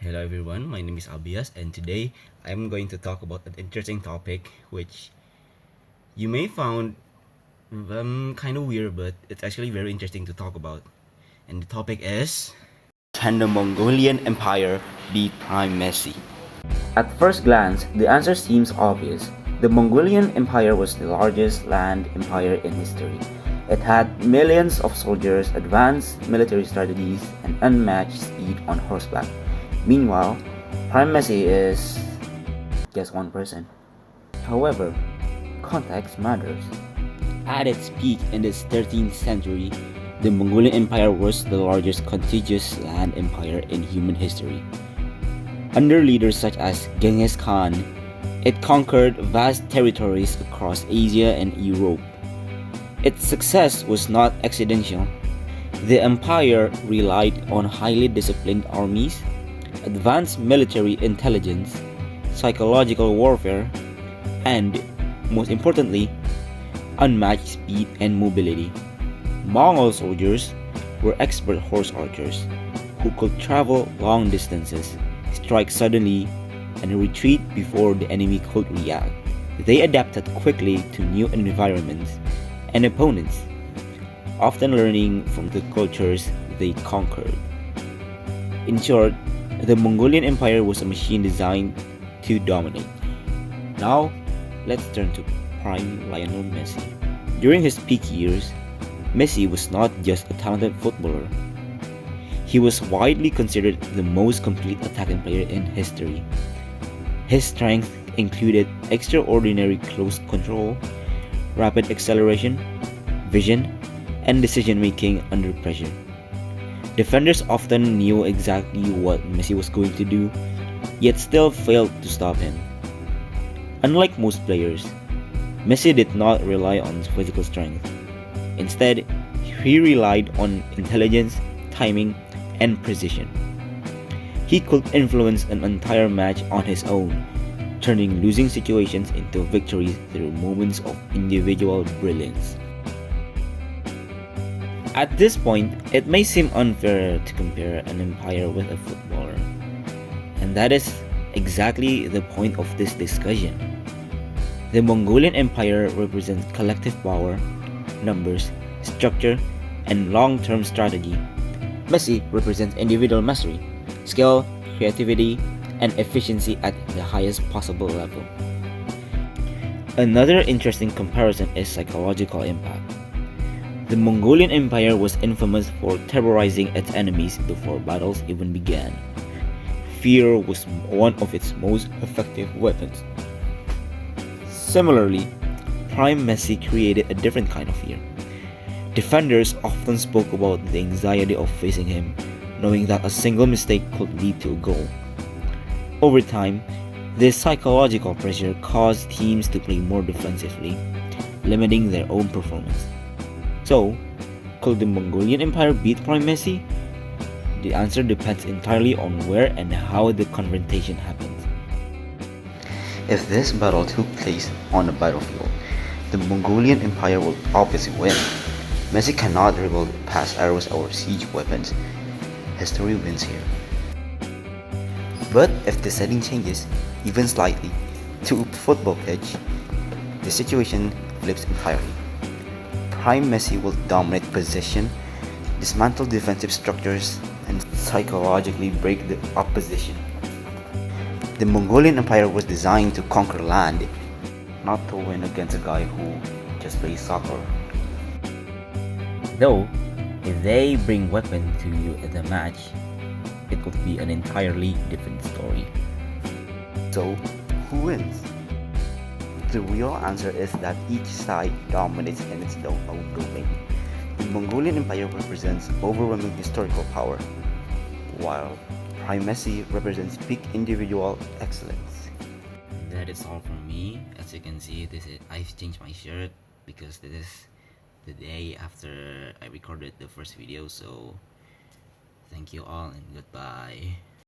Hello everyone, my name is Abias and today I'm going to talk about an interesting topic which you may found kind of weird, but it's actually very interesting to talk about. And the topic is, can the Mongolian Empire beat Prime Messi? At first glance, the answer seems obvious. The Mongolian Empire was the largest land empire in history. It had millions of soldiers, advanced military strategies, and unmatched speed on horseback. Meanwhile, Prime Messi is just one person. However, context matters. At its peak in the 13th century, the Mongolian Empire was the largest contiguous land empire in human history. Under leaders such as Genghis Khan, it conquered vast territories across Asia and Europe. Its success was not accidental. The empire relied on highly disciplined armies, advanced military intelligence, psychological warfare, and, most importantly, unmatched speed and mobility. Mongol soldiers were expert horse archers who could travel long distances, strike suddenly, and retreat before the enemy could react. They adapted quickly to new environments and opponents, often learning from the cultures they conquered. In short, the Mongolian Empire was a machine designed to dominate. Now, let's turn to prime Lionel Messi. During his peak years, Messi was not just a talented footballer. He was widely considered the most complete attacking player in history. His strength included extraordinary close control, rapid acceleration, vision, and decision-making under pressure. Defenders often knew exactly what Messi was going to do, yet still failed to stop him. Unlike most players, Messi did not rely on physical strength. Instead, he relied on intelligence, timing, and precision. He could influence an entire match on his own, turning losing situations into victories through moments of individual brilliance. At this point, it may seem unfair to compare an empire with a footballer, and that is exactly the point of this discussion. The Mongolian Empire represents collective power, numbers, structure, and long-term strategy. Messi represents individual mastery, skill, creativity, and efficiency at the highest possible level. Another interesting comparison is psychological impact. The Mongolian Empire was infamous for terrorizing its enemies before battles even began. Fear was one of its most effective weapons. Similarly, Prime Messi created a different kind of fear. Defenders often spoke about the anxiety of facing him, knowing that a single mistake could lead to a goal. Over time, this psychological pressure caused teams to play more defensively, limiting their own performance. So, could the Mongolian Empire beat Prime Messi? The answer depends entirely on where and how the confrontation happens. If this battle took place on the battlefield, the Mongolian Empire will obviously win. Messi cannot dribble past arrows or siege weapons. History wins here. But if the setting changes, even slightly, to a football pitch, the situation flips entirely. Prime Messi will dominate possession, dismantle defensive structures, and psychologically break the opposition. The Mongolian Empire was designed to conquer land, not to win against a guy who just plays soccer. Though, if they bring weapons to the match, it could be an entirely different story. So, who wins? The real answer is that each side dominates in its own domain. The Mongolian Empire represents overwhelming historical power, while Prime Messi represents peak individual excellence. That is all from me. As you can see, I've changed my shirt because this is the day after I recorded the first video. So, thank you all and goodbye.